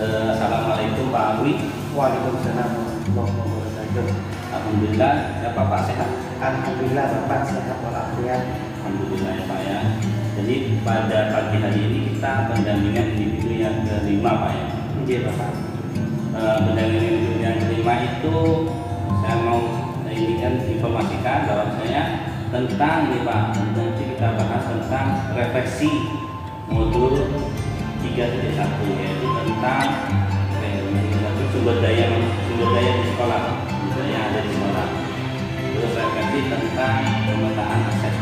Assalamualaikum Pak Alwi. Waalaikumsalam warahmatullahi wabarakatuh. Alhamdulillah, ya Bapak sehat. Alhamdulillah Bapak sehat walafiat. Alhamdulillah ya Pak ya. Jadi pada pagi hari ini kita pendampingan individu yang kelima Pak ya. Iya Bapak. Pendampingan individu yang kelima itu saya mau ingin informasikan bahwasanya tentang ini Pak, nanti kita bahas tentang refleksi modul 3.1 yaitu tentang sumber daya di sekolah, sumber daya yang ada di sekolah. Terus refleksi tentang pemetaan aset,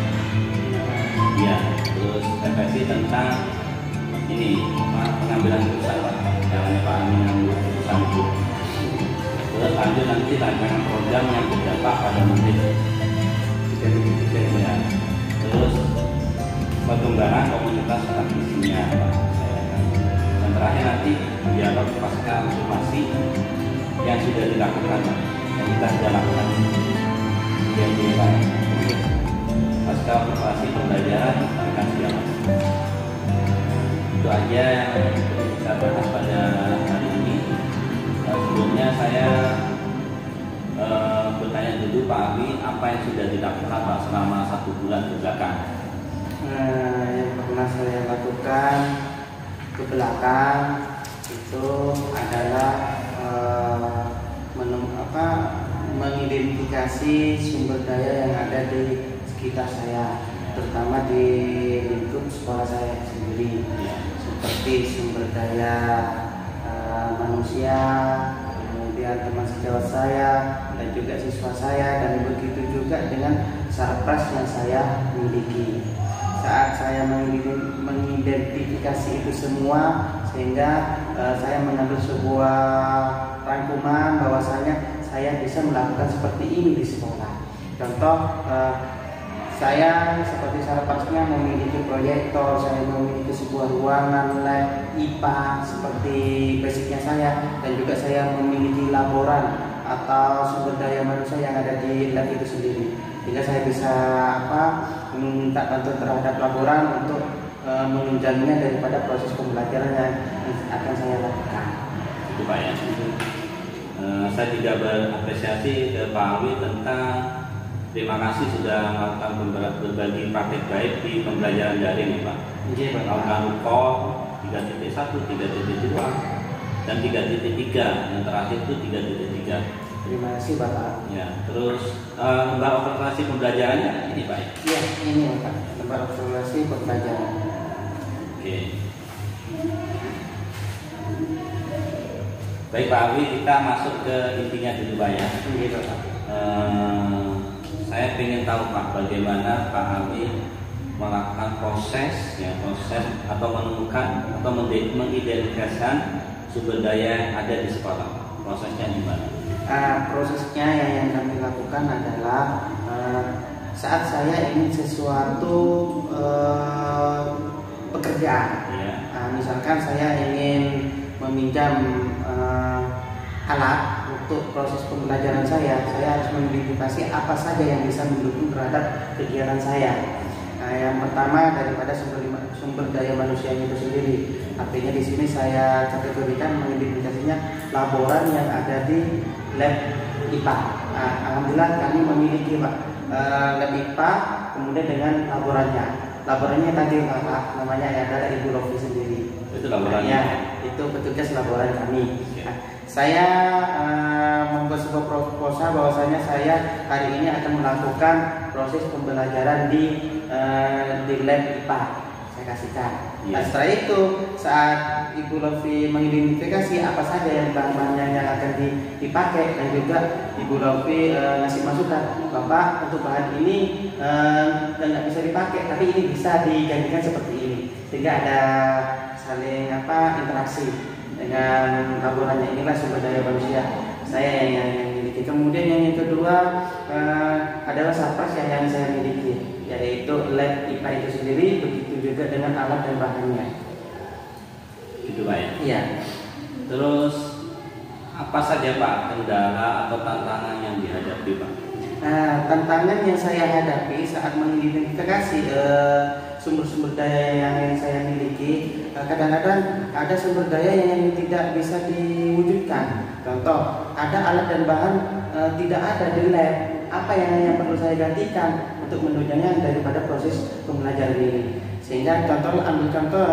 ya. Terus refleksi tentang ini pengambilan keputusan Pak, jalannya Pak Amin mengambil keputusan itu. Terus lanjut nanti rancangan program yang berdampak pada murid. Ya. Terus pengembangan komunitas akademisinya Pak. Dan terakhir nanti dialog pasca informasi yang sudah dilakukan, yang kita sudah lakukan. Jadi Pak, pasca informasi pembelajaran akan dialog. Itu aja yang kita bahas pada hari ini. Sebelumnya saya bertanya dulu Pak Abi, apa yang sudah dilakukan Pak selama 1 bulan ke belakang? Yang pernah saya lakukan ke belakang itu adalah mengidentifikasi sumber daya yang ada di sekitar saya, terutama di lingkup sekolah saya sendiri, seperti sumber daya manusia, kemudian teman sejawat saya dan juga siswa saya, dan begitu juga dengan sarpras yang saya miliki. Saat saya mengidentifikasi itu semua, sehingga saya mengambil sebuah rangkuman bahwasanya saya bisa melakukan seperti ini di sekolah. Contoh, saya seperti sarprasnya memiliki proyektor, saya memiliki sebuah ruangan lab IPA seperti basicnya saya, dan juga saya memiliki laboran atau sumber daya manusia yang ada di lab itu sendiri, sehingga saya bisa meminta bantuan terhadap laboran untuk menunjangnya daripada proses pembelajaran yang akan saya lakukan. Itu Pak ya. Saya juga berapresiasi ke Pak Awi tentang terima kasih sudah melakukan berbagi praktik baik di pembelajaran daring Pak. Melakukan UKOM 3.1, 3.2 dan 3.3, yang terakhir itu 3.3. Terima kasih Bapak. Ya, terus lembar observasi pembelajarannya ini Pak. Iya, ini Bapak, lembar observasi pembelajaran. Oke. Baik Pak Awi, kita masuk ke intinya dulu Pak ya. Iya Bapak. Saya ingin tahu Pak, bagaimana Pak Awi melakukan proses atau menemukan atau mengidentifikasikan sumber daya yang ada di sekolah. Prosesnya gimana? Prosesnya yang kami lakukan adalah saat saya ingin sesuatu pekerjaan, misalkan saya ingin meminjam alat untuk proses pembelajaran saya harus mengidentifikasi apa saja yang bisa mendukung terhadap kegiatan saya. Yang pertama daripada sumber daya manusia itu sendiri. Artinya di sini saya kategorikan mengidentifikasinya laboran yang ada di lab IPA. Alhamdulillah kami memiliki Pak lab IPA, kemudian dengan laborannya. Laborannya tadi Pak, namanya adalah Ibu Rofi sendiri. Itu laborannya. Ya, itu petugas laboran kami. Saya membuat sebuah proposal bahwasanya saya hari ini akan melakukan proses pembelajaran di lab IPA. Saya kasihkan. Nah, setelah itu saat Ibu Lofi mengidentifikasi apa saja yang bahan-bahannya yang akan dipakai, dan juga Ibu Lofi ngasih masukan, Bapak untuk bahan ini nggak bisa dipakai, tapi ini bisa digantikan seperti ini, sehingga ada saling interaksi dengan laborannya. Inilah sumber daya manusia saya yang miliki. Kemudian yang kedua adalah sarpras yang saya miliki, yaitu lab IPA itu sendiri, begitu juga dengan alat dan bahannya. Gitu Pak ya? Iya. Terus apa saja Pak kendala atau tantangan yang dihadapi Pak? Tantangan yang saya hadapi saat mengidentifikasi sumber-sumber daya yang saya miliki, kadang-kadang ada sumber daya yang tidak bisa diwujudkan. Contoh, ada alat dan bahan tidak ada di lab. Apa yang perlu saya gantikan untuk menunjangnya daripada proses pembelajaran ini? Sehingga ambil contoh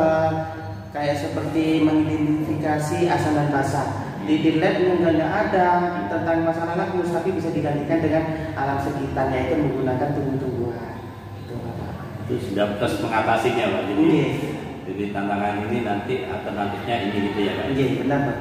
kayak seperti mengidentifikasi asam dan basa. Di lab nggak ada tentang masalah lakus, tapi bisa digantikan dengan alam sekitar, yaitu menggunakan tumbuh-tumbuhan. Itu sudah plus mengatasinya Pak. Jadi tantangan ini nanti alternatifnya ini gitu ya Pak. Iya, benar Pak.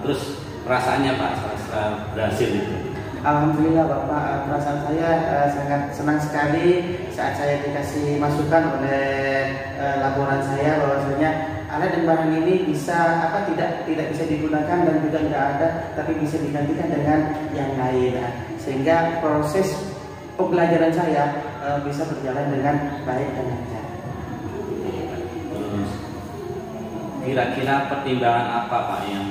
Terus perasaannya Pak setelah berhasil itu? Alhamdulillah Bapak, perasaan saya sangat senang sekali saat saya dikasih masukan oleh laporan saya bahwasanya alat dan bahan ini bisa tidak bisa digunakan dan juga tidak ada, tapi bisa digantikan dengan yang lain, sehingga proses pembelajaran saya bisa berjalan dengan baik dan lancar. Kira-kira pertimbangan apa Pak yang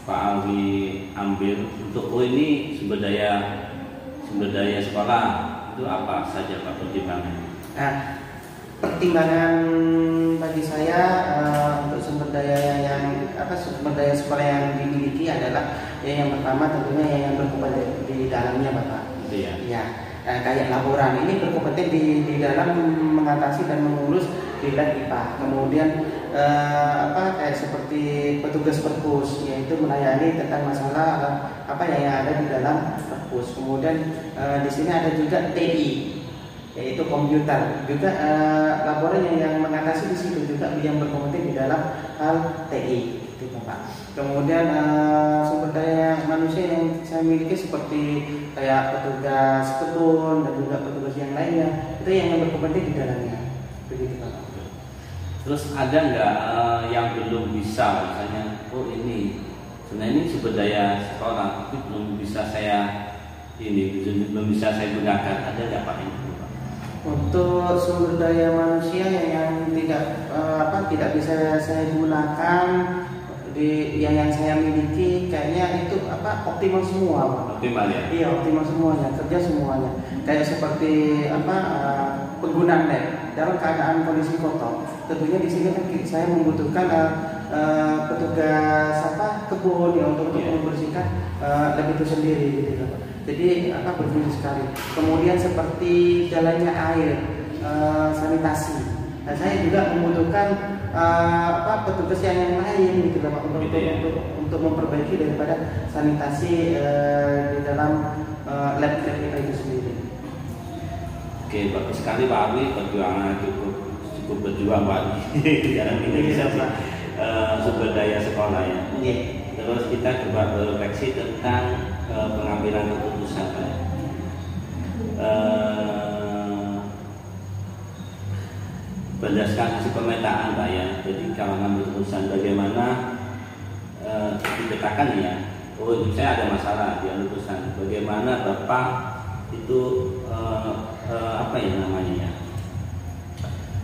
Pak Alwi ambil untuk ini sumber daya sekolah itu apa saja Pak pertimbangannya? Pertimbangan bagi saya untuk sumber daya sekolah yang dimiliki adalah yang pertama tentunya yang berkompeten di dalamnya Bapak. Ya, kayak laporan ini berkompeten di dalam mengatasi dan mengurus di lab IPA. Kemudian kayak seperti petugas perpus, yaitu melayani tentang masalah apa yang ada di dalam perpus. Kemudian di sini ada juga TI, yaitu komputer. Juga laporan yang mengatasi di situ juga yang berkompeten di dalam hal TI, itu Bapak. Kemudian sumber daya manusia yang saya miliki seperti kayak petugas kebun dan juga petugas yang lainnya, itu yang berkompeten di dalamnya. Begitu Bapak. Terus ada nggak yang belum bisa, misalnya, ini sebenarnya ini sumber daya sekolah, tapi belum bisa saya gunakan, ada nggak Pak ini? Untuk sumber daya manusia yang tidak bisa saya gunakan yang saya miliki, kayaknya itu optimal semua Pak. Optimal ya? Iya, optimal semuanya, kerja semuanya. Kayak seperti penggunaan lab dalam keadaan kondisi kotor. Tentunya di sini kan saya membutuhkan petugas kebun ya untuk membersihkan lab itu sendiri gitu. Jadi berfungsi sekali. Kemudian seperti jalannya air, sanitasi. Nah, saya juga membutuhkan petugas yang lain gitu Pak untuk memperbaiki daripada sanitasi di dalam lab kita itu sendiri. Oke, bagus sekali Pak Alwi, perjuangan cukup berjuang Pak Alwi dalam integrasi sumber daya sekolah ya. Terus kita coba berefleksi tentang pengambilan keputusan Pak. Berdasarkan hasil pemetaan Pak ya. Jadi kalau mengambil keputusan bagaimana dikatakan ya, saya ada masalah di keputusan. Bagaimana Bapak itu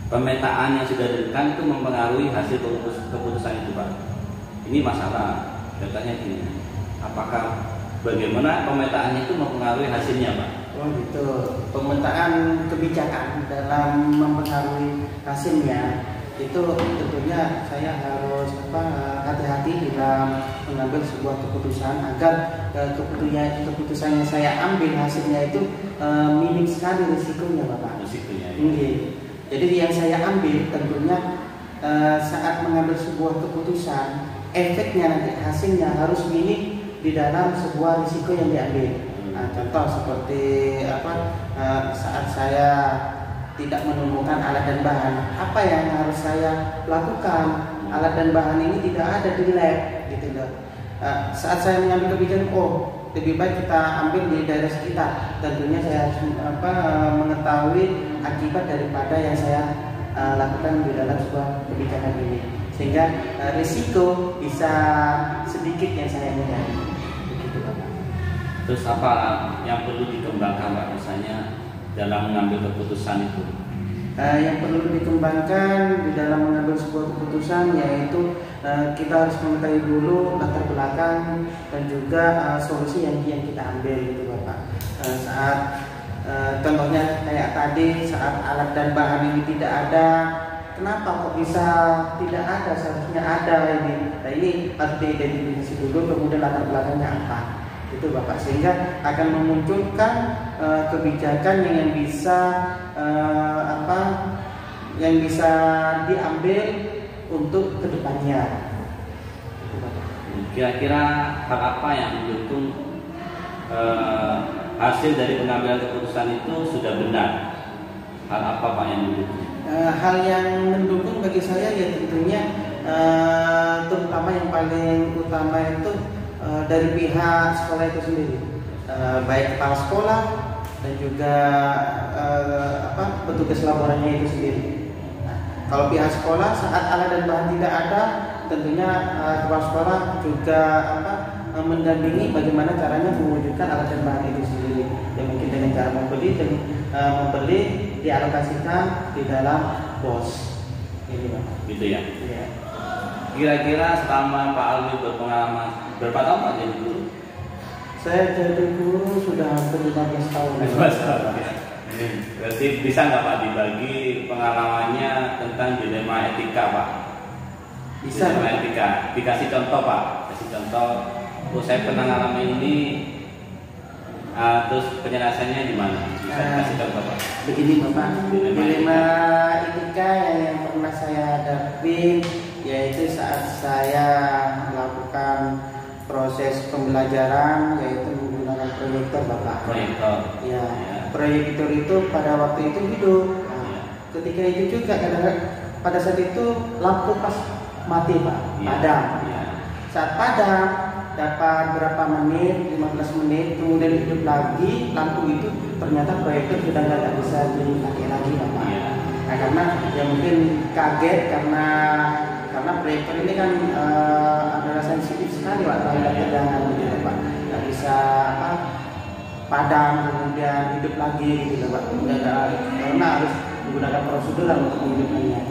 pemetaan yang sudah diberikan itu mempengaruhi hasil keputusan itu Pak. Ini masalah, katanya gini. Apakah bagaimana pemetaannya itu mempengaruhi hasilnya Pak? Oh gitu. Pemetaan kebijakan dalam mempengaruhi hasilnya itu tentunya saya harus hati-hati dalam mengambil sebuah keputusan agar keputusan yang saya ambil hasilnya itu minim sekali risikonya Bapak. Risikonya. Ya. Jadi yang saya ambil tentunya saat mengambil sebuah keputusan, efeknya nanti hasilnya harus minim di dalam sebuah risiko yang diambil. Nah, contoh seperti saat saya tidak menemukan alat dan bahan, apa yang harus saya lakukan? Alat dan bahan ini tidak ada di lab, gitu loh. Saat saya mengambil kebijakan, lebih baik kita ambil di daerah sekitar. Tentunya saya harus mengetahui akibat daripada yang saya lakukan di dalam sebuah kebijakan ini, sehingga risiko bisa sedikit yang saya hindari. Begitu Bapak. Terus apa yang perlu dikembangkan Pak misalnya dalam mengambil keputusan itu? Yang perlu dikembangkan di dalam mengambil sebuah keputusan yaitu kita harus mengetahui dulu latar belakang dan juga solusi yang kita ambil gitu Bapak. Saat Contohnya kayak tadi saat alat dan bahan ini tidak ada, kenapa kok bisa tidak ada? Seharusnya ada ini. Nah ini harus diidentifikasi dulu, kemudian latar belakangnya apa, itu Bapak, sehingga akan memunculkan kebijakan yang bisa yang bisa diambil untuk kedepannya. Kira-kira hal apa yang mendukung hasil dari pengambilan keputusan itu sudah benar? Hal apa Pak yang mendukung? Hal yang mendukung bagi saya ya tentunya terutama yang paling utama itu dari pihak sekolah itu sendiri, baik kepala sekolah dan juga petugas laborannya itu sendiri. Nah, kalau pihak sekolah saat alat dan bahan tidak ada, tentunya kepala sekolah juga mendampingi bagaimana caranya mewujudkan alat dan bahan itu sendiri. Ya mungkin dengan cara membeli dialokasikan di dalam BOS. Ini Pak. Gitu ya. Iya. Kira-kira selama Pak Alwi berpengalaman berapa tahun Pak jadi guru? Saya jadi guru sudah hampir 15 tahun. 15 tahun ya. Berarti bisa nggak Pak dibagi pengalamannya tentang dilema etika Pak? Bisa. Dilema etika. Dikasih contoh Pak. Kasih contoh. Oh, saya pernah ngalamin ini. Terus penyelesaiannya di mana? Bisa dikasih contoh Pak? Begini Bapak. Dilema etika yang pernah saya hadapi yaitu saat saya melakukan proses pembelajaran, yaitu menggunakan proyektor Bapak. Proyektor. Ya, proyektor itu pada waktu itu hidup. Nah, ketika itu juga kadang-kadang pada saat itu lampu pas mati Pak, padam. Saat padam dapat berapa menit, 15 menit, kemudian hidup lagi, lampu itu ternyata proyektor sudah nggak bisa dipakai lagi Bapak. Nah, karena ya mungkin kaget karena proyektor ini kan adalah sensitif sekali Pak terhadap tegangan gitu Pak, nggak bisa padam kemudian hidup lagi gitu Pak, karena harus menggunakan prosedur untuk menghidupkannya.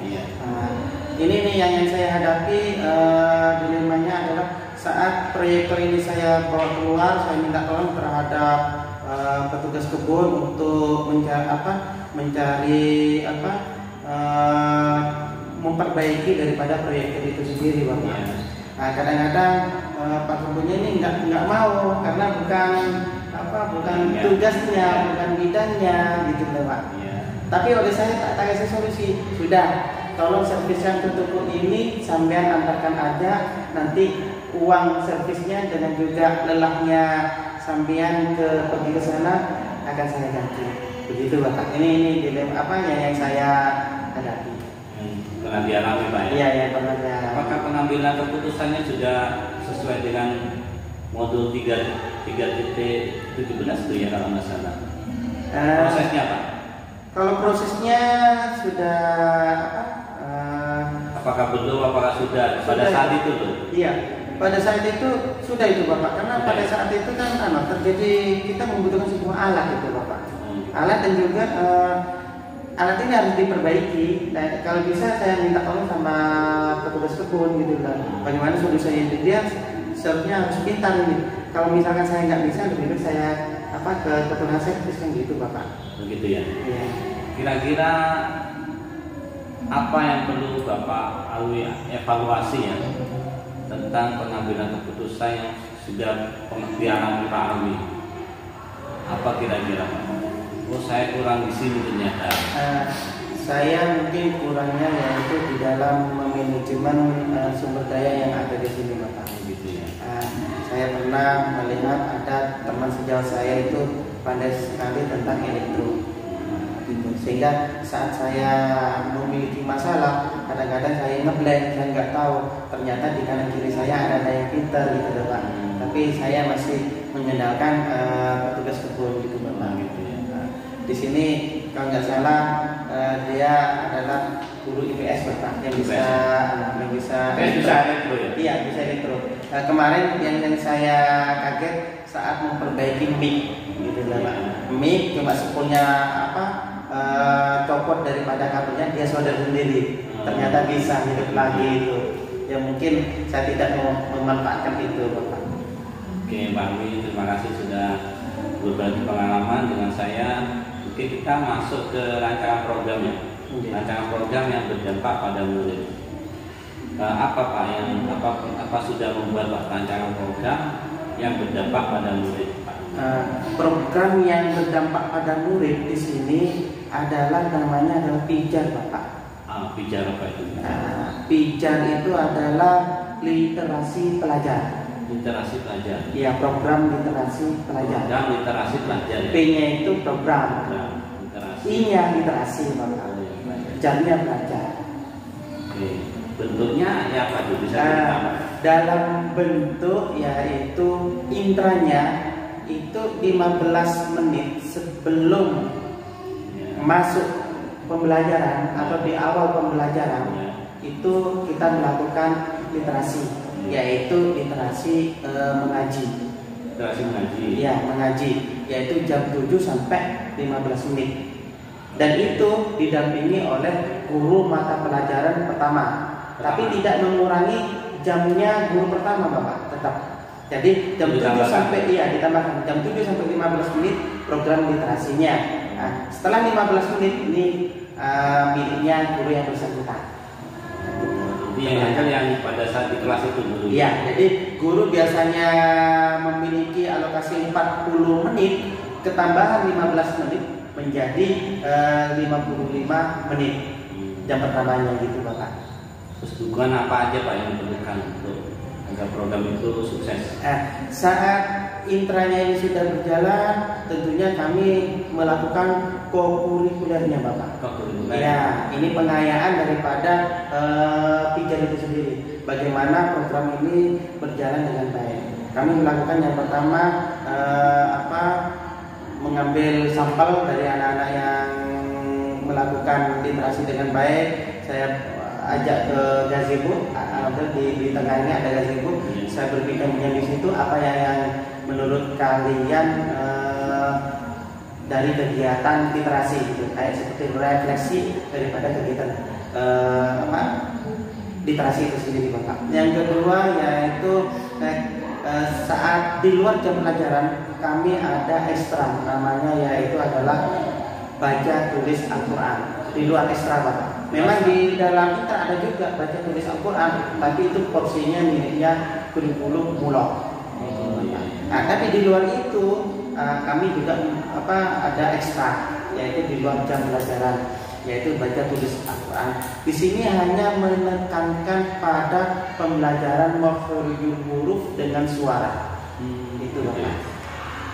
Nah, ini nih yang saya hadapi, dilemanya adalah saat proyektor ini saya bawa keluar, saya minta tolong terhadap petugas kebun untuk mencari memperbaiki daripada proyektor itu sendiri Bapak. Nah, kadang-kadang Pak kebunnya ini nggak mau karena bukan tugasnya, bukan bidangnya gitu Pak. Tapi oleh saya tak kasih solusi, sudah tolong servis yang tertutup ini sampean antarkan aja, nanti uang servisnya dan juga lelahnya sampean pergi ke sana akan saya ganti. Begitu Bapak. Ini dilema yang saya hadapi. Pernah dialami Pak ya? Iya, ya pernah dialami. Apakah pengambilan keputusannya sudah sesuai dengan modul 3.17 itu ya kalau nggak salah? Prosesnya Pak? Kalau prosesnya sudah apakah belum? Apakah sudah? Pada saat itu tuh? Iya, pada saat itu sudah itu Bapak. Karena pada saat itu kan terjadi kita membutuhkan sebuah alat itu Bapak. Alat dan juga alat ini harus diperbaiki. Nah, kalau bisa saya minta tolong sama petugas kebun gitu kan. Bagaimana solusinya itu, dia seharusnya harus pintar ini. Kalau misalkan saya nggak bisa, lebih baik saya ke ketua servis kan gitu Bapak. Begitu ya. Iya. Kira-kira apa yang perlu Bapak Alwi evaluasi ya tentang pengambilan keputusan yang sudah dialami Pak Alwi? Apa kira-kira Pak? Oh, saya kurang di sini ternyata. Saya mungkin kurangnya yaitu di dalam manajemen sumber daya yang ada di sini Bapak. Gitu ya. Saya pernah melihat ada teman sejauh saya itu pandai sekali tentang elektro, gitu. Sehingga saat saya memiliki masalah, kadang-kadang saya ngeblank, saya nggak tahu ternyata di kanan kiri saya ada yang pintar gitu Bapak. Tapi saya masih mengandalkan petugas kebun gitu Bapak. Gitu ya. Di sini kalau nggak salah dia adalah guru IPS Bapak yang bisa elektro ya? Iya, bisa elektro. Kemarin yang saya kaget saat memperbaiki mic gitu Bapak. Mic cuma spoolnya copot daripada kabelnya, dia solder sendiri. Ternyata bisa hidup lagi itu. Ya mungkin saya tidak mau memanfaatkan itu Bapak. Oke Pak Alwi, terima kasih sudah berbagi pengalaman dengan saya. Mungkin kita masuk ke rancangan programnya, rancangan program yang berdampak pada murid. Apa Pak yang apa sudah membuat Pak rancangan program yang berdampak pada murid? Program yang berdampak pada murid di sini adalah namanya adalah pijar, Bapak. Pijar apa itu? Pijar itu adalah literasi pelajar. Literasi pelajar. Iya, program literasi pelajar. Program literasi pelajar. Ya? P-nya itu program. Literasi. I-nya literasi, Bapak. Jar-nya belajar. Oke. Bentuknya ya apa itu? Bisa ditambah? Dalam bentuk yaitu intranya itu 15 menit sebelum masuk pembelajaran atau di awal pembelajaran itu kita melakukan literasi, yaitu literasi mengaji. Literasi mengaji. Ya, mengaji, yaitu jam 7 sampai 15 menit. Dan itu didampingi oleh guru mata pelajaran pertama. Tapi tidak mengurangi jamnya guru pertama, Bapak, tetap. Jadi jam 7 sampai ditambahkan jam 7 sampai 15 menit program literasinya. Nah, setelah 15 menit ini miliknya guru yang bersangkutan. Jadi yang pada saat di kelas itu dulu. Iya, jadi guru biasanya memiliki alokasi 40 menit, ketambahan 15 menit menjadi 55 menit jam pertamanya gitu, Bapak. Terus dukungan apa aja Pak yang diperlukan untuk agar program itu sukses? Saat intranya ini sudah berjalan, tentunya kami melakukan kokurikulernya, Bapak. Ya, ini pengayaan daripada pijar itu sendiri. Bagaimana program ini berjalan dengan baik. Kami melakukan yang pertama mengambil sampel dari anak-anak yang melakukan literasi dengan baik. Saya ajak ke gazebo, di tengahnya ada gazebo. Saya berbincang di situ apa yang menurut kalian dari kegiatan literasi gitu, kayak seperti refleksi daripada kegiatan literasi itu sendiri, Bapak. Yang kedua yaitu saat di luar jam pelajaran kami ada ekstra, namanya yaitu adalah baca tulis Al-Quran di luar ekstra, Bapak. Memang di dalam kita ada juga baca tulis Al-Quran, tapi itu porsinya miliknya kurikulum mulok. Nah, tapi di luar itu kami juga ada ekstra, yaitu di luar jam pelajaran, yaitu baca tulis Al-Quran. Di sini hanya menekankan pada pembelajaran morfologi huruf dengan suara. Itu, Bapak.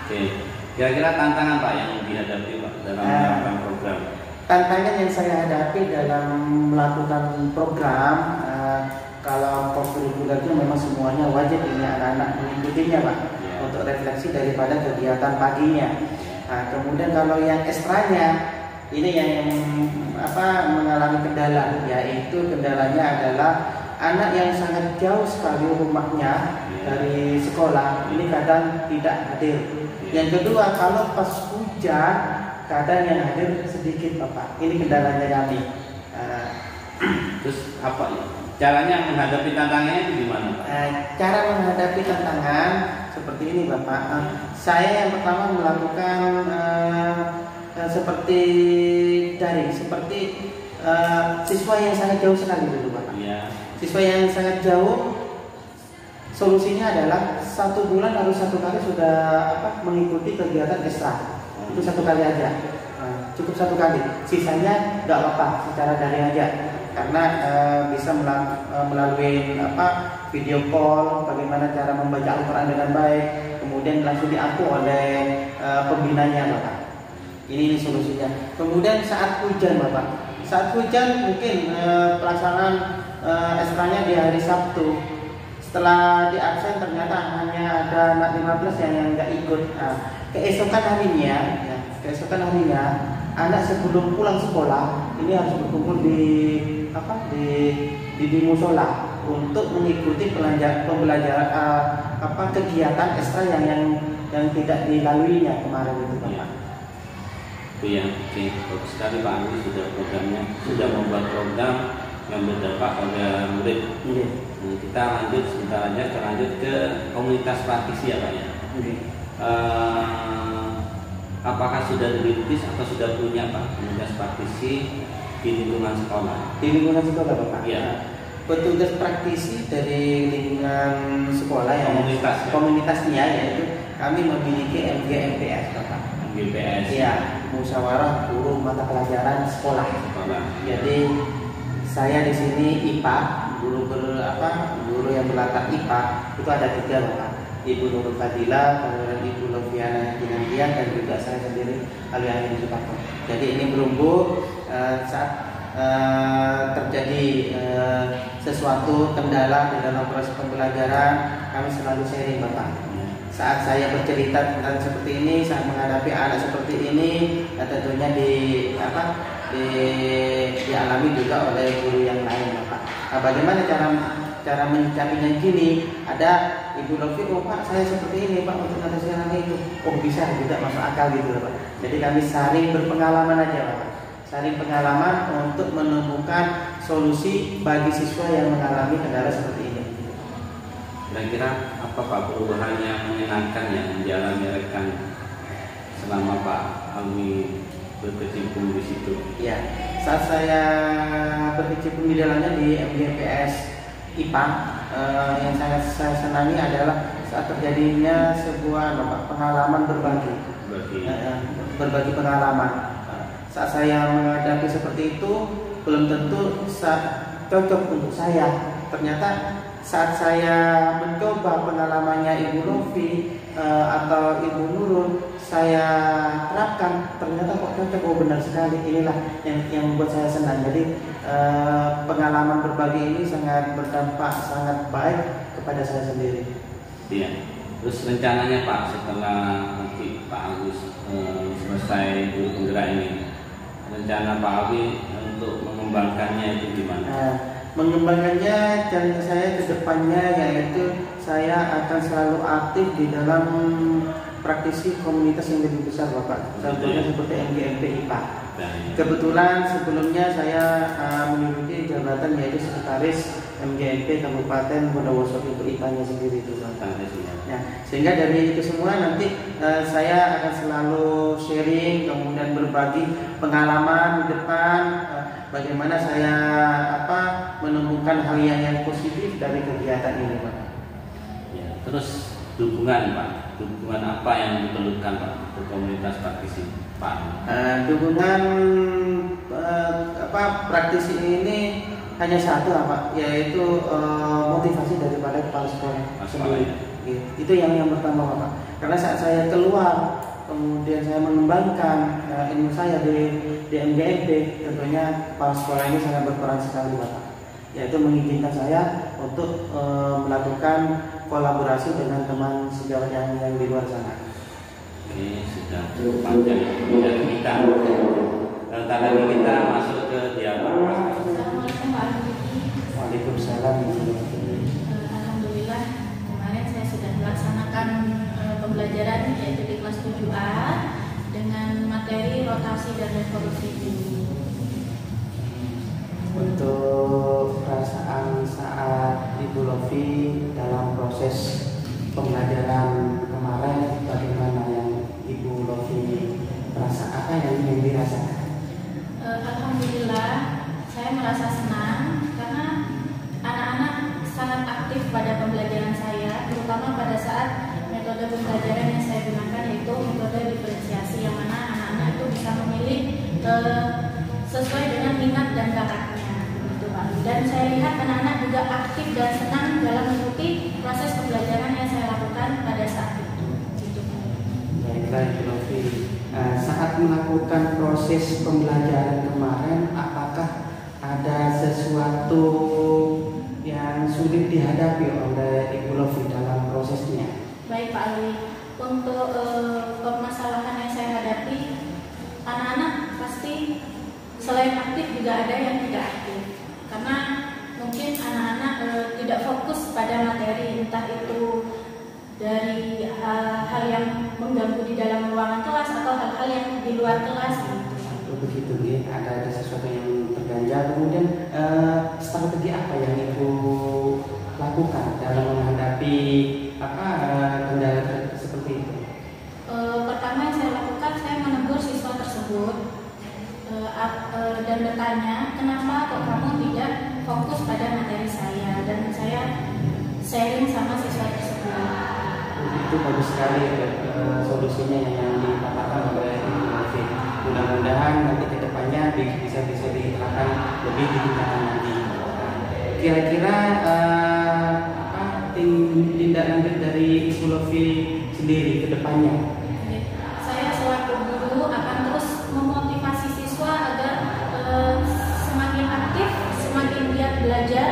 Oke. Kira-kira tantangan Pak yang dihadapi Pak dalam melakukan program? Tantangan yang saya hadapi dalam melakukan program, kalau kurikulernya memang semuanya wajib ini anak-anak mengikutinya, Pak, untuk refleksi daripada kegiatan paginya. Nah, kemudian kalau yang ekstranya ini yang mengalami kendala, yaitu kendalanya adalah anak yang sangat jauh sekali rumahnya dari sekolah, ini kadang tidak hadir. Yang kedua, kalau pas hujan kadang yang hadir sedikit, Bapak. Ini kendalanya kami. Terus apa ya? Caranya menghadapi tantangannya itu gimana, Pak? Cara menghadapi tantangan seperti ini, Bapak. Saya yang pertama melakukan seperti daring, seperti siswa yang sangat jauh sekali dulu, Bapak. Iya. Siswa yang sangat jauh, solusinya adalah 1 bulan harus 1 kali sudah mengikuti kegiatan ekstra. Itu 1 kali aja, cukup 1 kali. Sisanya nggak apa-apa, secara daring aja. Karena bisa melalui video call, bagaimana cara membaca Al-Quran dengan baik, kemudian langsung diaku oleh pembinanya, Bapak. Ini solusinya. Kemudian saat hujan, Bapak. Saat hujan mungkin pelaksanaan ekstranya di hari Sabtu. Setelah di absen ternyata hanya ada anak 15 yang nggak ikut. Keesokan harinya, anak sebelum pulang sekolah ini harus berkumpul di musola untuk mengikuti pembelajaran kegiatan ekstra yang tidak dilaluinya kemarin itu, Bapak. Iya, oke. Bagus sekali Pak Andi sudah membuat program yang berdampak pada murid. Iya. Nah, kita lanjut ke komunitas praktisi ya Pak ya. apakah sudah dirintis atau sudah punya Pak komunitas praktisi di lingkungan sekolah? Di lingkungan sekolah Bapak? Iya. Petugas praktisi dari lingkungan sekolah ya, komunitasnya yaitu kami memiliki MGMPS Bapak. MGMPS. Iya, musyawarah guru mata pelajaran sekolah. Jadi saya di sini IPA, guru yang berlatar IPA itu ada 3 Bapak. Ibu Nurul Fadila, kemudian Ibu Loviana Kinantian, dan juga saya sendiri Aliahin Suparto. Jadi ini berumbu saat terjadi sesuatu kendala di dalam proses pembelajaran, kami selalu sharing Bapak. Saat saya bercerita tentang seperti ini, saat menghadapi anak seperti ini, tentunya dialami juga oleh guru yang lain Bapak. Nah, bagaimana cara menyikapinya gini? Ada Ibu Lovi, oh Pak saya seperti ini Pak untuk mengatasi hal itu. Oh bisa juga masuk akal gitu Pak. Jadi kami saling berpengalaman aja Pak. Saling pengalaman untuk menemukan solusi bagi siswa yang mengalami kendala seperti ini. Kira-kira apa Pak perubahan yang menyenangkan yang menjalani rekan selama Pak Alwi berkecimpung di situ? Ya, saat saya berkecimpung di dalamnya di MGMPS IPA, yang sangat saya senangi adalah saat terjadinya sebuah pengalaman berbagi pengalaman. Saat saya menghadapi seperti itu, belum tentu cocok untuk saya. Ternyata saat saya mencoba pengalamannya Ibu Lovi atau Ibu Nurul, saya terapkan, ternyata kok cocok, oh benar sekali. Inilah yang membuat saya senang. Jadi pengalaman berbagi ini sangat berdampak sangat baik kepada saya sendiri. Iya. Terus rencananya Pak setelah nanti Pak Agus selesai guru penggerak ini, rencana Pak Alwi untuk mengembangkannya itu gimana? Mengembangkannya cara saya ke depannya yaitu saya akan selalu aktif di dalam praktisi komunitas yang lebih besar Bapak. Contohnya seperti MGMP IPA. Kebetulan sebelumnya saya memiliki jabatan yaitu sekretaris MGMP Kabupaten Bondowoso untuk IPA-nya sendiri itu Bapak. Ya, sehingga dari itu semua nanti saya akan selalu sharing, kemudian berbagi pengalaman di depan, bagaimana saya menemukan hal yang positif dari kegiatan ini Pak. Ya, terus dukungan Pak, dukungan apa yang diperlukan Pak untuk komunitas praktisi Pak? Dukungan praktisi ini hanya satu Pak, yaitu motivasi daripada kepala sekolah sendiri. Itu yang pertama Pak. Karena saat saya keluar, kemudian saya mengembangkan ilmu saya di MGMP, tentunya kepala sekolah ini sangat berperan sekali Bapak. Yaitu mengizinkan saya untuk melakukan kolaborasi dengan teman sejawat yang di luar sana. Ini sudah cukup panjang dari kita. Sebentar lagi kita masuk ke dialog. Assalamualaikum Pak Alwi. Waalaikumsalam. Alhamdulillah kemarin saya sudah melaksanakan pembelajaran yaitu di kelas 7A dengan materi rotasi dan revolusi bumi. Untuk perasaan saat Ibu Lovi dalam proses pembelajaran kemarin, bagaimana yang Ibu Lovi merasa, apa yang dirasakan? Alhamdulillah saya merasa senang karena anak-anak sangat aktif pada pembelajaran saya, terutama pada saat metode pembelajaran yang saya gunakan yaitu metode diferensiasi, yang mana anak-anak itu bisa memilih sesuai dengan minat dan bakatnya, gitu Pak. Dan saya lihat anak-anak juga aktif dan senang dalam mengikuti proses pembelajaran yang saya lakukan pada saat itu. Gitu. Baiklah Ibu Lovi, saat melakukan proses pembelajaran kemarin, apakah ada sesuatu yang sulit dihadapi oleh Ibu Lovi dalam prosesnya? Baik Pak Alwi, untuk permasalahan yang saya hadapi, anak-anak pasti selain aktif juga ada yang tidak aktif, karena mungkin anak-anak tidak fokus pada materi, entah itu dari hal yang mengganggu di dalam ruangan kelas atau hal-hal yang di luar kelas. Begitu ya, ada sesuatu yang terganjal. Kemudian strategi apa yang Ibu lakukan dalam menghadapi kendala seperti itu? Pertama yang saya lakukan, saya bertanya, kenapa kok kamu tidak fokus pada materi saya, dan saya sharing sama siswa tersebut. Itu bagus sekali solusinya yang dipaparkan oleh Ibu Novi. Mudah-mudahan nanti ke depannya bisa diterapkan lebih di tingkatan nanti. Kira-kira tindak lanjut dari Ibu Novi sendiri ke depannya? Saya selaku guru akan terus memotivasi siswa agar semakin aktif, semakin giat belajar,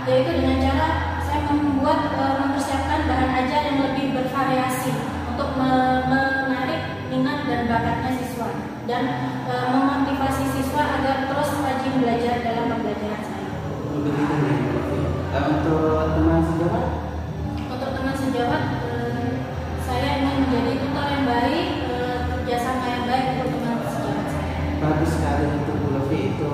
yaitu dengan cara saya mempersiapkan bahan ajar yang lebih bervariasi untuk menarik minat dan bakatnya siswa, dan memotivasi siswa agar terus rajin belajar dalam pembelajaran saya. Begitu ya. Untuk teman sejawat? Untuk teman sejawat, saya ingin menjadi tutor yang baik, kerjasama yang baik untuk teman sejawat saya. Bagus sekali untuk Bu Novi, itu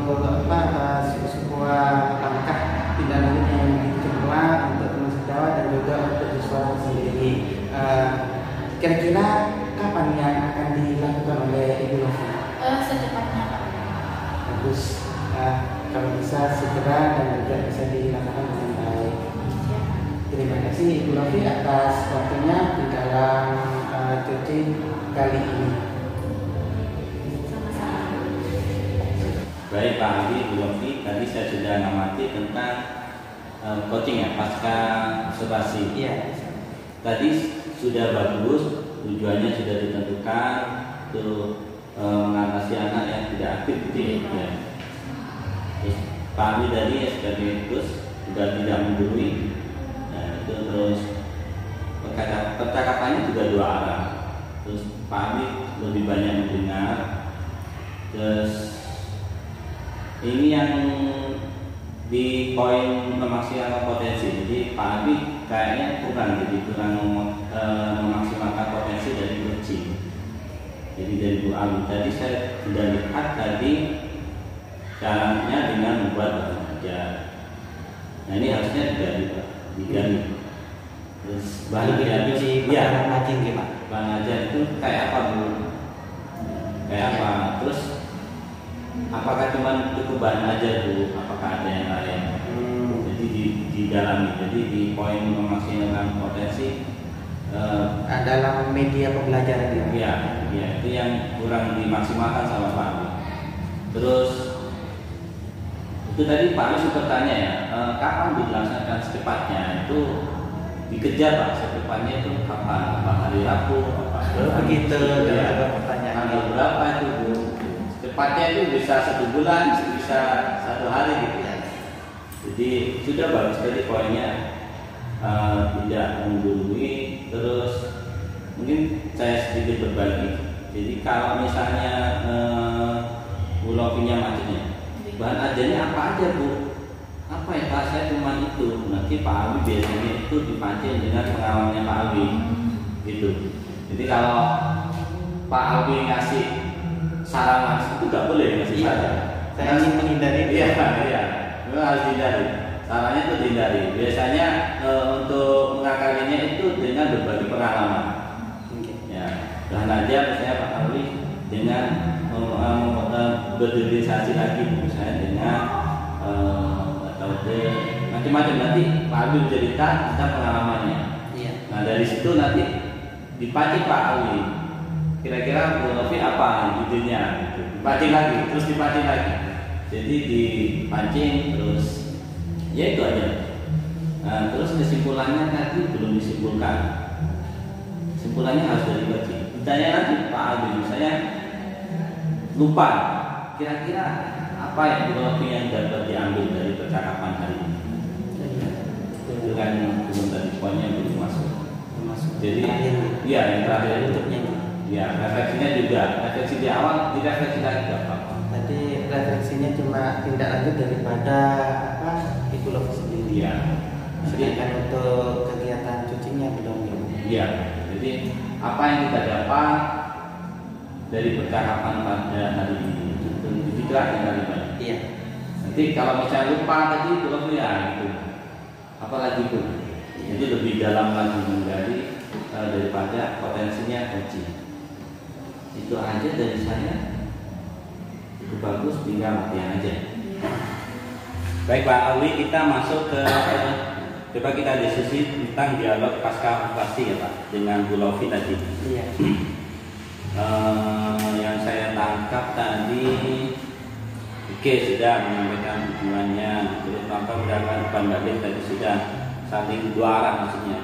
sebuah langkah tindak lanjut yang cemerlang untuk teman sejawat dan juga untuk siswa sendiri. Kira-kira kapan yang akan dilakukan oleh Ibu Novi? Secepatnya, Pak. Bagus. Kalau bisa segera dan juga bisa dilakukan dengan baik. Terima kasih Ibu Novi atas waktunya di dalam coaching kali ini. Sama-sama. Baik Pak Adi, Bu Novi, tadi saya sudah ngamati tentang coaching ya, pasca observasi. Iya. Tadi sudah bagus, tujuannya sudah ditentukan untuk mengatasi anak yang tidak aktif gitu ya. Terus Pak Adi tadi sebagai terus sudah tidak menggurui. Nah, itu terus percakapannya juga dua arah. Terus Pak Adi lebih banyak mendengar. Terus ini yang di poin memaksimalkan potensi. Jadi Pak Adi kayaknya kurang memaksimalkan potensi dari coaching. Jadi dari Bu Ami tadi saya sudah lihat tadi caranya dengan membuat bahan ajar. Nah ini harusnya diganti. Terus bahan ajar itu ya bahan ajar itu kayak apa Bu? Kayak apa? Terus apakah cuma cukup bahan ajar Bu? Apakah ada yang lain? Jadi didalami. Jadi di poin memaksimalkan potensi dalam media pembelajaran ya. Iya, itu yang kurang dimaksimalkan sama Pak Ami. Terus itu tadi Pak Ami sempat tanya ya, kapan dilaksanakan secepatnya? Itu dikejar Pak, secepatnya itu kapan? Apa hari Rabu? Apa begitu? Ya, Pertanyaan tanggal berapa itu Bu? Secepatnya itu bisa 1 bulan, bisa 1 hari gitu ya. Jadi sudah bagus tadi poinnya, tidak menggurui. Terus mungkin saya sedikit berbagi. Jadi kalau misalnya Bu Novinya macetnya, bahan ajarnya apa aja Bu? Apa ya Pak? Saya cuma itu. Nanti Pak Abi biasanya itu dipancing dengan pengalamannya Pak Abi, gitu. Jadi kalau Pak Abi ngasih saran langsung itu nggak boleh ngasih saran. Saya ingin menghindari. Iya, memang harus dihindari. Sarannya itu dihindari. Biasanya untuk mengakalinya itu dengan berbagi pengalaman. Ya, bahan ajar misalnya Pak Abi dengan berdirilisasi lagi, misalnya dengan macam-macam, nanti Pak Abi cerita tentang pengalamannya. Iya. Nah dari situ nanti dipancing Pak Abi, kira-kira Bu Novi apa idenya, gitu. Dipancing lagi, terus dipancing lagi. Jadi dipancing terus, ya itu aja. Nah, terus kesimpulannya tadi belum disimpulkan. Kesimpulannya harus dari coaching. Ditanya lagi Pak Abi, misalnya lupa, kira-kira apa yang Bu Novi yang dapat diambil dari percakapan hari ini? Itu kan belum tadi poinnya belum masuk. Jadi ya yang terakhir itu ya refleksinya juga, refleksi di awal, direfleksi lagi gak apa-apa. Tadi refleksinya cuma tindak lanjut daripada Ibu Novi sendiri. Iya. Sedangkan untuk kegiatan cucinya belum. Iya. Jadi apa yang kita dapat dari percakapan pada hari ini itu diterapkan kali Pak. Iya. Nanti kalau misalnya lupa tadi belum ya gitu. Apalagi itu. Jadi lebih dalam lagi menggali daripada potensinya coaching. Itu aja dari saya. itu bagus, tinggal latihan aja. Baik Pak Alwi, kita masuk ke coba kita diskusi tentang dialog pasca operasi ya Pak dengan Bu Lofi tadi. Iya. Yang saya tangkap tadi, oke, sudah menyampaikan tujuannya, terus tangkap depan balik tadi sudah saling dua arah maksudnya.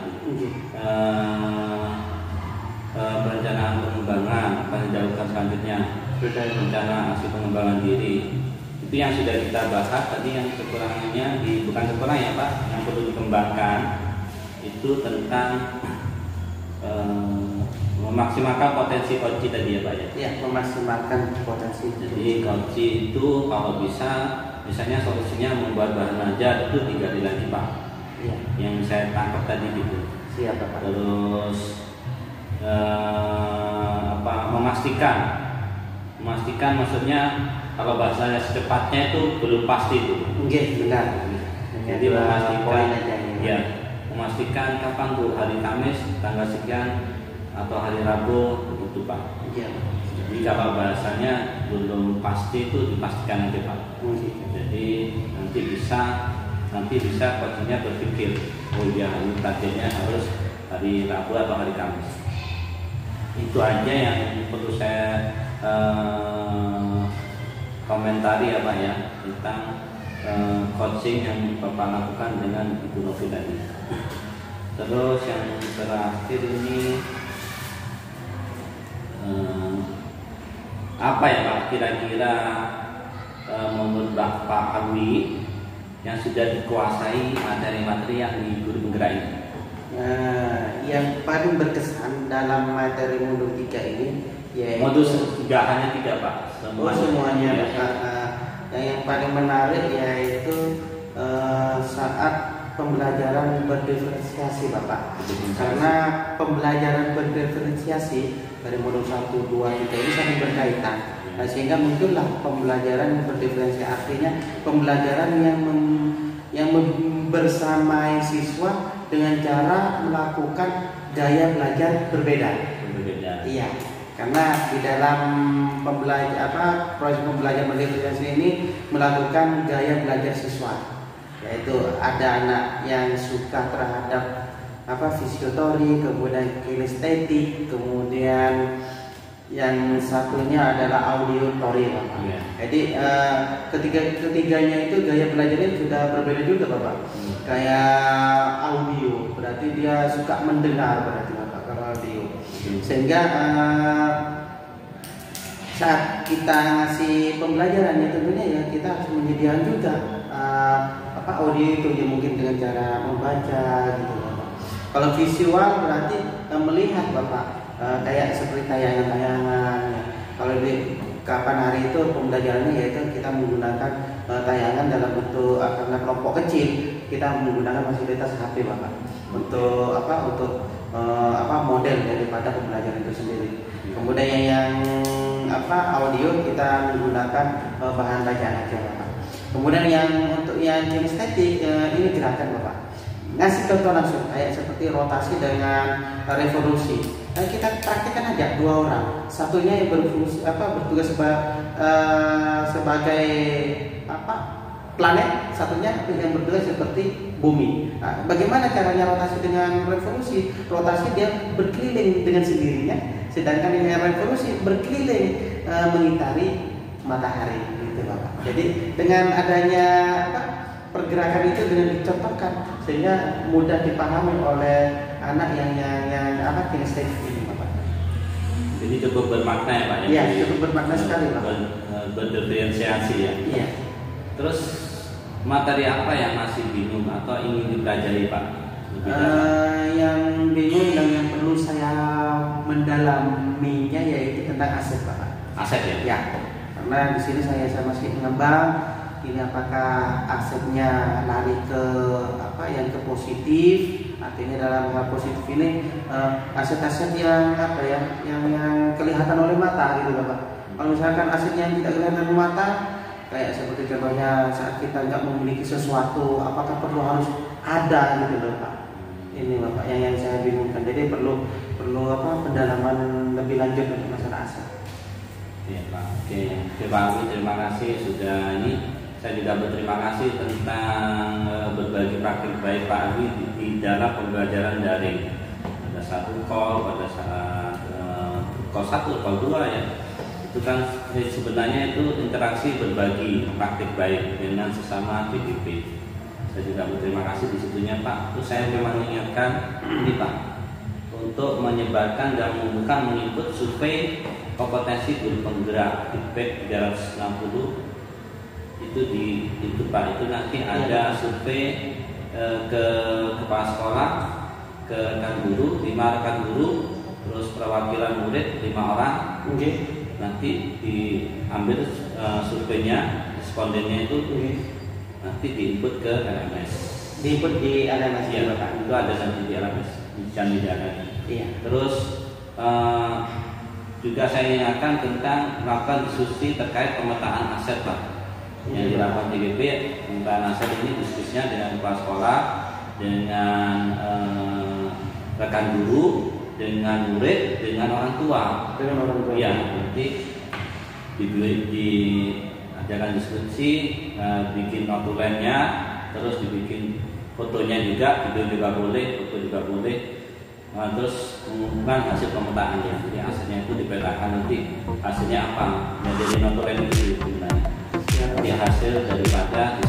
Perencanaan pengembangan apa yang dilakukan selanjutnya, rencana aksi pengembangan diri, itu yang sudah kita bahas tadi. Yang kekurangannya bukan kekurangan ya Pak, yang perlu dikembangkan itu tentang memaksimalkan potensi kunci tadi ya Pak ya. Iya, memaksimalkan potensi. Jadi kunci itu kalau bisa, misalnya solusinya membuat bahan aja itu digali lagi Pak. Iya. Yang saya tangkap tadi gitu. Siap Pak. Terus memastikan maksudnya kalau bahasanya secepatnya itu belum pasti itu. Oke, benar. Jadi memastikan kapan tuh, hari Kamis tanggal sekian atau hari Rabu begitu Pak. Iya. Jadi kalau bahasanya belum pasti itu dipastikan aja Pak. Jadi nanti bisa coachnya berpikir, oh iya ini targetnya harus hari Rabu atau hari Kamis. Itu aja yang perlu saya komentari ya Pak ya tentang coaching yang Bapak lakukan dengan Ibu Novi tadi. Terus yang terakhir ini apa ya Pak kira-kira menurut Pak Alwi yang sudah dikuasai materi-materi yang di guru penggerak ini? Yang paling berkesan dalam materi modul 3 ini yaitu modul 3 hanya 3 Pak. Semuanya. Yang paling menarik yaitu saat pembelajaran berdiferensiasi Bapak. Karena pembelajaran berdiferensiasi dari modul 1, 2, 3 ini saling berkaitan. Nah, sehingga muncullah pembelajaran berdiferensiasi, artinya pembelajaran yang bersamai siswa dengan cara melakukan gaya belajar berbeda. Iya, karena di dalam proses pembelajaran berdiferensiasi ini melakukan gaya belajar siswa, yaitu ada anak yang suka terhadap fisioteori, kemudian kinestetik, kemudian yang satunya adalah audiotori Bapak. Yeah. Jadi ketiganya itu gaya belajarnya sudah berbeda juga Bapak. Kayak audio, berarti dia suka mendengar berarti Bapak kalau audio. Sehingga saat kita ngasih pembelajarannya tentunya ya kita harus menyediakan juga audio itu ya mungkin dengan cara membaca gitu Bapak. Kalau visual berarti melihat Bapak. Kayak seperti tayangan-tayangan ya. Kalau di kapan hari itu pembelajarannya yaitu kita menggunakan tayangan dalam bentuk karena kelompok kecil kita menggunakan fasilitas HP Bapak untuk model daripada pembelajaran itu sendiri. Kemudian yang audio kita menggunakan bahan bacaan aja Bapak. Kemudian yang untuk yang kinestetik ini gerakan Bapak. Ngasih contoh langsung kayak seperti rotasi dengan revolusi. Nah, kita praktekkan aja 2 orang. Satunya yang berfungsi bertugas sebagai planet, satunya yang bertugas seperti bumi. Nah, bagaimana caranya rotasi dengan revolusi? Rotasi dia berkeliling dengan sendirinya, sedangkan dengan revolusi berkeliling mengitari matahari gitu Bapak. Jadi dengan adanya pergerakan itu dengan dicontohkan sehingga mudah dipahami oleh anak yang kinestetik ini Bapak. Jadi cukup bermakna ya Pak ya? Iya, cukup bermakna sekali Pak. Berdiferensiasi ya. Iya. Terus materi apa yang masih bingung atau ingin dipelajari Pak? Yang bingung dan yang perlu saya mendalaminya yaitu tentang aset Bapak. Aset ya? Ya. Karena di sini saya masih mengembang. Ini apakah asetnya lari ke yang ke positif, artinya dalam hal positif ini aset-aset yang yang kelihatan oleh mata gitu Bapak. Kalau misalkan asetnya yang tidak kelihatan oleh mata, kayak seperti contohnya saat kita nggak memiliki sesuatu, apakah perlu harus ada gitu Bapak. Ini Bapak yang saya bingungkan. Jadi perlu pendalaman lebih lanjut untuk masalah aset. Iya Pak. Oke Pak Alwi, terima kasih sudah ini. Saya juga berterima kasih tentang berbagi praktik baik Pak Alwi di dalam pembelajaran daring. Pada satu call, pada saat call 1, call 2 ya. Itu kan sebenarnya itu interaksi berbagi praktik baik dengan sesama PDP. Saya juga berterima kasih di situnya Pak. Terus saya memang mengingatkan ini Pak, untuk menyebarkan dan mengikut survei kompetensi guru penggerak feedback 360 itu Pak, itu nanti ada survei ke kepala sekolah, ke rekan guru, 5 rekan guru, terus perwakilan murid 5 orang. Nanti diambil surveinya, respondennya itu nanti diinput ke LMS. Diinput di LMS ya, Pak. itu ada nanti di LMS di Candidata. Iya. Terus juga saya ingatkan tentang melakukan diskusi terkait pemetaan aset Pak. Yang dilakukan TGP, pemetaan aset ini diskusinya dengan kepala sekolah, dengan rekan guru, dengan murid, dengan orang tua. Ya, nanti diadakan diskusi, bikin notulennya, terus dibikin fotonya juga, video juga boleh, foto juga boleh. Terus mengumumkan hasil pemetaannya. Jadi hasilnya itu dipetakan nanti hasilnya apa. Jadi notulen itu sebenarnya. Jadi hasil daripada